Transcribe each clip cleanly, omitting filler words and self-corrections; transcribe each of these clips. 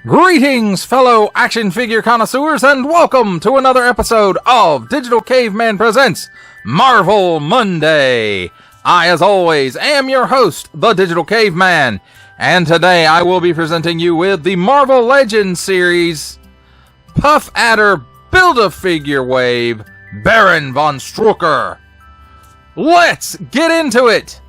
Greetings, fellow action figure connoisseurs, and welcome to another episode of Digital Caveman Presents Marvel Monday. I, as always, am your host, the Digital Caveman, and today I will be presenting you with the Marvel Legends series Puff Adder Build-A-Figure Wave Baron von Strucker. Let's get into it!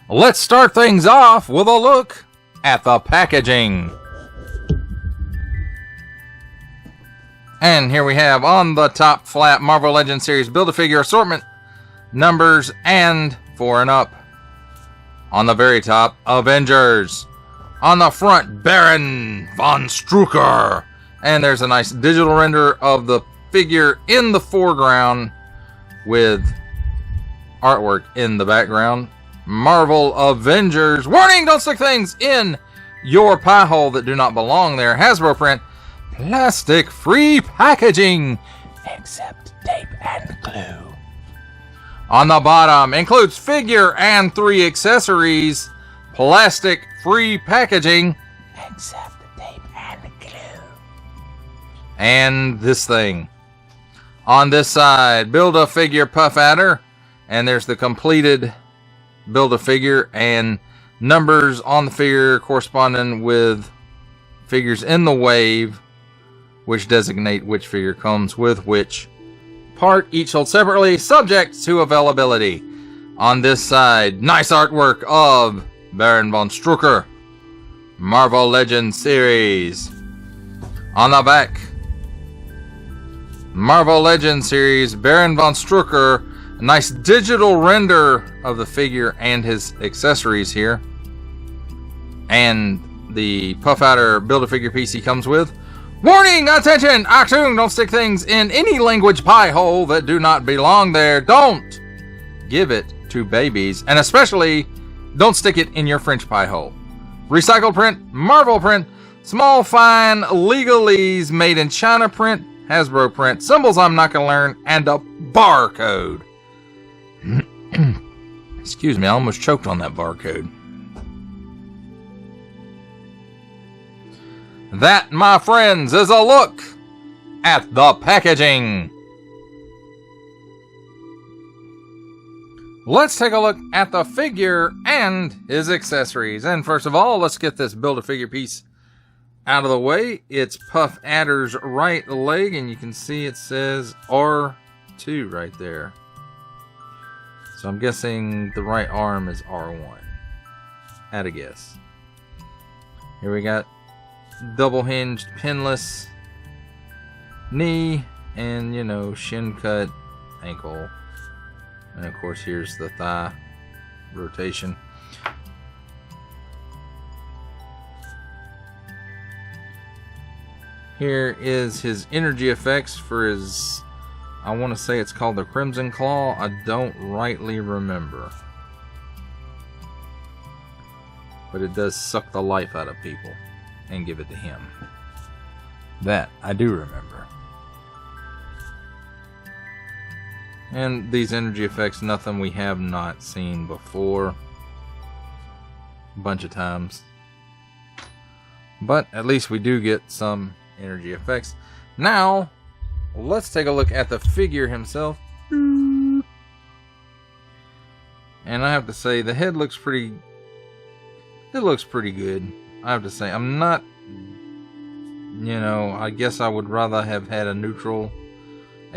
Let's start things off with a look at the packaging. And here we have on the top flap Marvel Legends series Build-A-Figure assortment, numbers, and 4 and up. On the very top, Avengers. On the front, Baron von Strucker. And there's a nice digital render of the figure in the foreground with artwork in the background. Marvel Avengers. Warning, don't stick things in your pie hole that do not belong there. Hasbro print, plastic free packaging, except tape and glue. On the bottom, includes figure and 3 accessories, plastic free packaging, except tape and glue. And this thing. On this side, Build-A-Figure Puff Adder, and there's the completed Build-A-Figure and numbers on the figure corresponding with figures in the wave, which designate which figure comes with which part, each sold separately, subject to availability. On this side, nice artwork of Baron von Strucker, Marvel Legends series. On the back, Marvel Legends series Baron von Strucker. A nice digital render of the figure and his accessories here. And the Puff Adder Build-A-Figure piece he comes with. Warning! Attention! Achtung! Don't stick things in any language pie hole that do not belong there. Don't give it to babies. And especially, don't stick it in your French pie hole. Recycled print, Marvel print, small fine legalese made in China print, Hasbro print, symbols I'm not going to learn, and a barcode. Excuse me, I almost choked on that barcode. That, my friends, is a look at the packaging. Let's take a look at the figure and his accessories. And first of all, let's get this Build-A-Figure piece out of the way. It's Puff Adder's right leg, and you can see it says R2 right there. So I'm guessing the right arm is R1. At a guess. Here we got double hinged pinless knee and, shin cut ankle. And of course here's the thigh rotation. Here is his energy effects for his, I want to say it's called the Crimson Claw. I don't rightly remember. But it does suck the life out of people and give it to him. That I do remember. And these energy effects, nothing we have not seen before. A bunch of times. But at least we do get some energy effects. Now, let's take a look at the figure himself. And I have to say, the head looks pretty... It looks pretty good. I have to say, I'm not... I guess I would rather have had a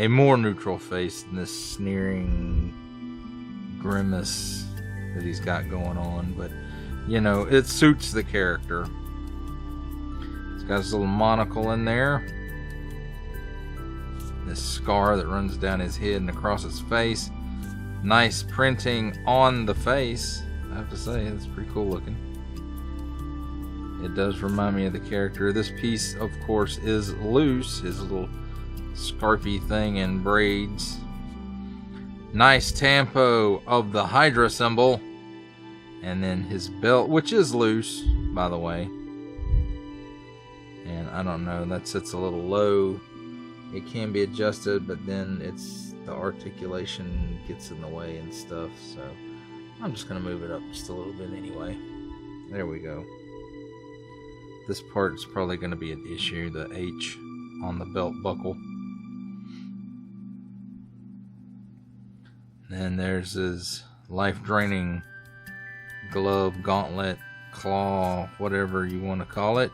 more neutral face than this sneering grimace that he's got going on. But, it suits the character. He's got his little monocle in there. This scar that runs down his head and across his face. Nice printing on the face. I have to say, it's pretty cool looking. It does remind me of the character. This piece, of course, is loose. His little scarfy thing and braids. Nice tempo of the Hydra symbol. And then his belt, which is loose, by the way. And I don't know, that sits a little low. It can be adjusted, but then the articulation gets in the way and stuff. So I'm just going to move it up just a little bit anyway. There we go. This part is probably going to be an issue, the H on the belt buckle. Then there's his life-draining glove, gauntlet, claw, whatever you want to call it.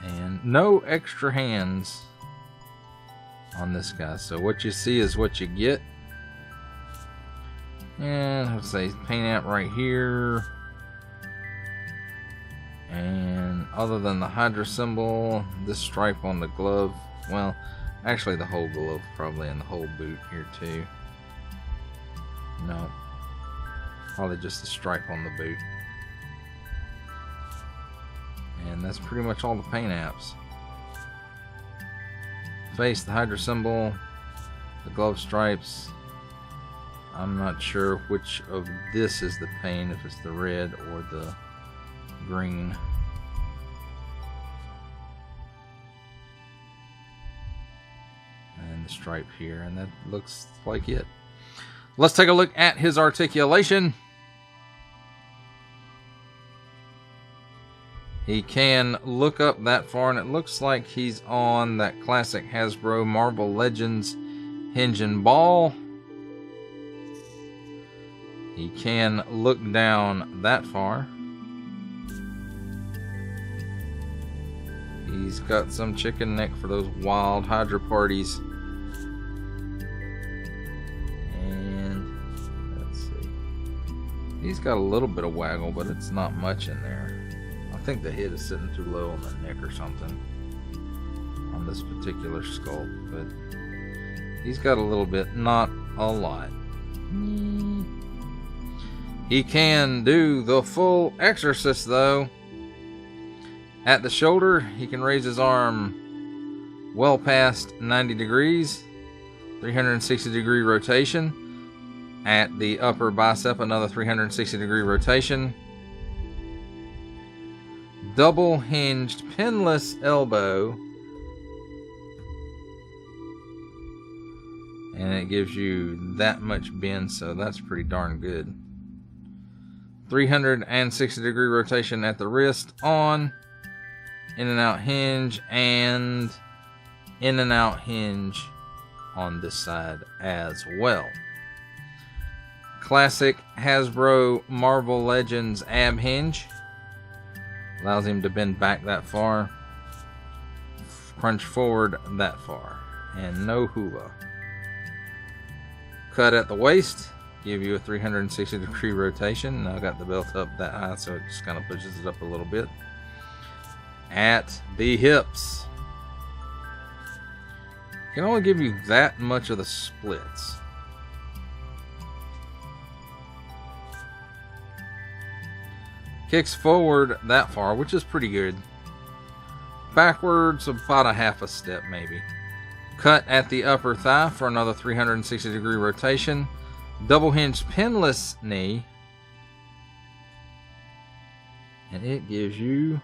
And no extra hands on this guy. So what you see is what you get. And let's say paint out right here. And other than the Hydra symbol, this stripe on the glove, well, actually the whole glove probably, and the whole boot here too. No, probably just the stripe on the boot. And that's pretty much all the paint apps. Face, the Hydra symbol, the glove stripes. I'm not sure which of this is the paint, if it's the red or the green. And the stripe here, and that looks like it. Let's take a look at his articulation. He can look up that far, and it looks like he's on that classic Hasbro Marvel Legends hinge and ball. He can look down that far. He's got some chicken neck for those wild Hydra parties. And let's see. He's got a little bit of waggle, but it's not much in there. I think the head is sitting too low on the neck or something on this particular sculpt, but he's got a little bit, not a lot. He can do the full Exorcist though. At the shoulder, he can raise his arm well past 90 degrees, 360 degree rotation. At the upper bicep, another 360 degree rotation. Double hinged pinless elbow, and it gives you that much bend, so that's pretty darn good. 360 degree rotation at the wrist, on, in and out hinge, and in and out hinge on this side as well. Classic Hasbro Marvel Legends ab hinge. Allows him to bend back that far, crunch forward that far, and no hula. Cut at the waist, give you a 360 degree rotation. Now I got the belt up that high, so it just kind of pushes it up a little bit. At the hips, can only give you that much of the splits. Kicks forward that far, which is pretty good. Backwards about a half a step maybe. Cut at the upper thigh for another 360 degree rotation. Double hinged pinless knee. And it gives you,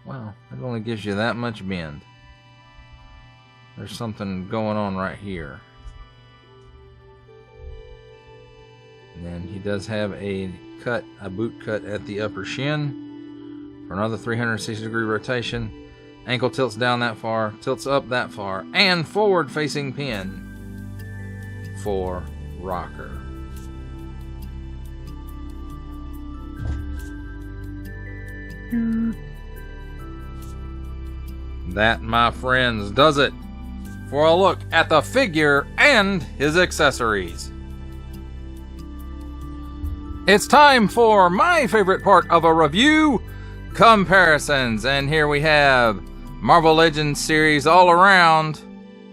wow, it only gives you that much bend. There's something going on right here. And then he does have a boot cut at the upper shin for another 360 degree rotation. Ankle tilts down that far, tilts up that far, and forward facing pin for rocker. That, my friends, does it for a look at the figure and his accessories. It's time for my favorite part of a review, comparisons. And here we have Marvel Legends series all around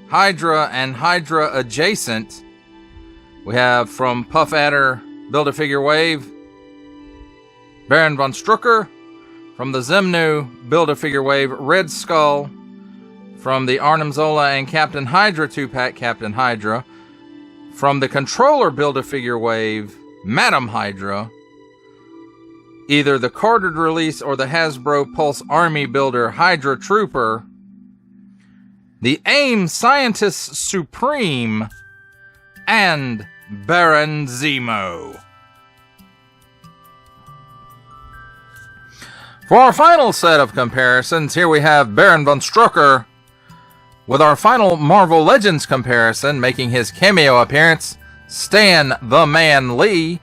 Hydra and Hydra adjacent, we have from Puff Adder Build-A-Figure Wave, Baron von Strucker. From the Zemnu Build-A-Figure Wave, Red Skull. From the Arnim Zola and Captain Hydra 2-pack, Captain Hydra. From the Controller Build-A-Figure Wave, Madam Hydra. Either the carded release or the Hasbro Pulse Army Builder Hydra Trooper. The AIM Scientist Supreme. And Baron Zemo. For our final set of comparisons, here we have Baron von Strucker with our final Marvel Legends comparison, making his cameo appearance, Stan the Man Lee.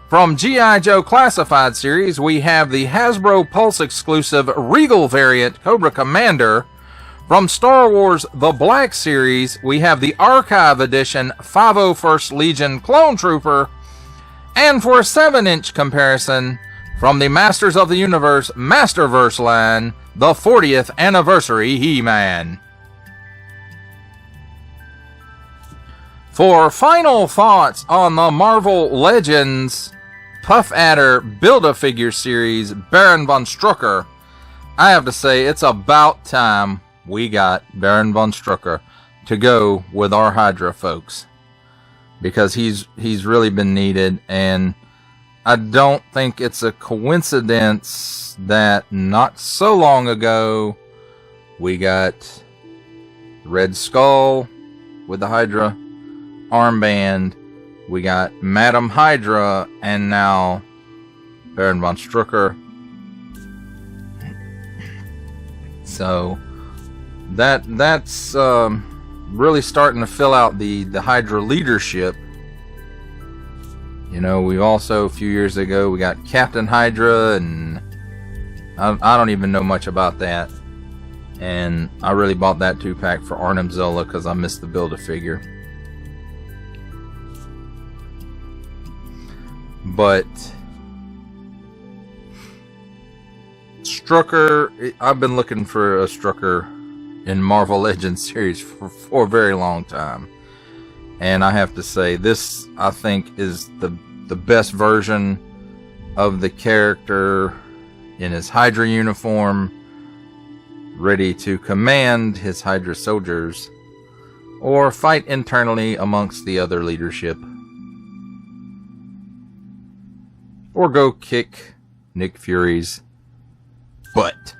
From G.I. Joe Classified Series, we have the Hasbro Pulse exclusive Regal variant Cobra Commander. From Star Wars The Black Series, we have the Archive Edition 501st Legion Clone Trooper. And for a 7-inch comparison, from the Masters of the Universe Masterverse line, the 40th Anniversary He-Man. For final thoughts on the Marvel Legends Puff Adder Build-A-Figure series Baron von Strucker, I have to say it's about time we got Baron von Strucker to go with our Hydra folks, because he's really been needed, and I don't think it's a coincidence that not so long ago we got Red Skull with the Hydra armband, we got Madam Hydra, and now Baron von Strucker. So that's really starting to fill out the Hydra leadership. You know, we also, a few years ago, we got Captain Hydra, and I don't even know much about that. And I really bought that 2-pack for Arnim Zola because I missed the Build-A-Figure. But Strucker, I've been looking for a Strucker in Marvel Legends series for a very long time. And I have to say, this, I think, is the best version of the character in his Hydra uniform, ready to command his Hydra soldiers or fight internally amongst the other leadership, or go kick Nick Fury's butt.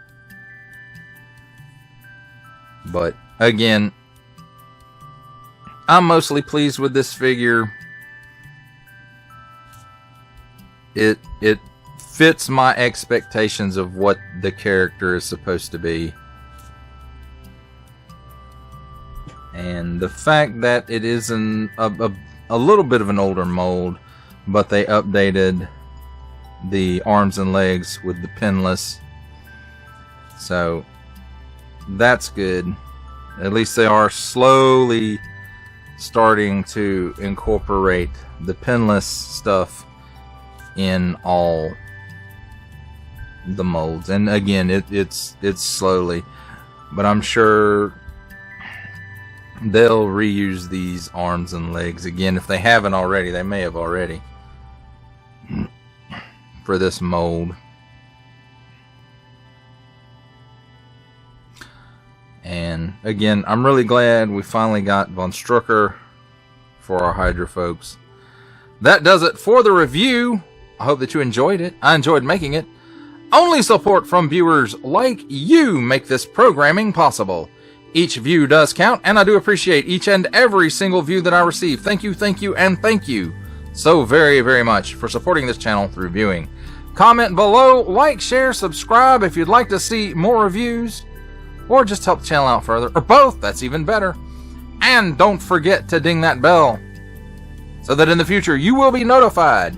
But again, I'm mostly pleased with this figure. It fits my expectations of what the character is supposed to be. And the fact that it is a little bit of an older mold, but they updated the arms and legs with the pinless. So that's good. At least they are slowly starting to incorporate the pinless stuff in all the molds. And again, it's slowly, but I'm sure they'll reuse these arms and legs again. If they haven't already, they may have already, for this mold. And again, I'm really glad we finally got Von Strucker for our Hydra folks. That does it for the review. I hope that you enjoyed it. I enjoyed making it. Only support from viewers like you make this programming possible. Each view does count, and I do appreciate each and every single view that I receive. Thank you, and thank you so very, very much for supporting this channel through viewing. Comment below, like, share, subscribe if you'd like to see more reviews, or just help the channel out further, or both, that's even better. And don't forget to ding that bell, so that in the future you will be notified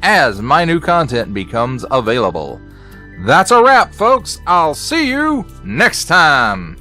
as my new content becomes available. That's a wrap, folks. I'll see you next time.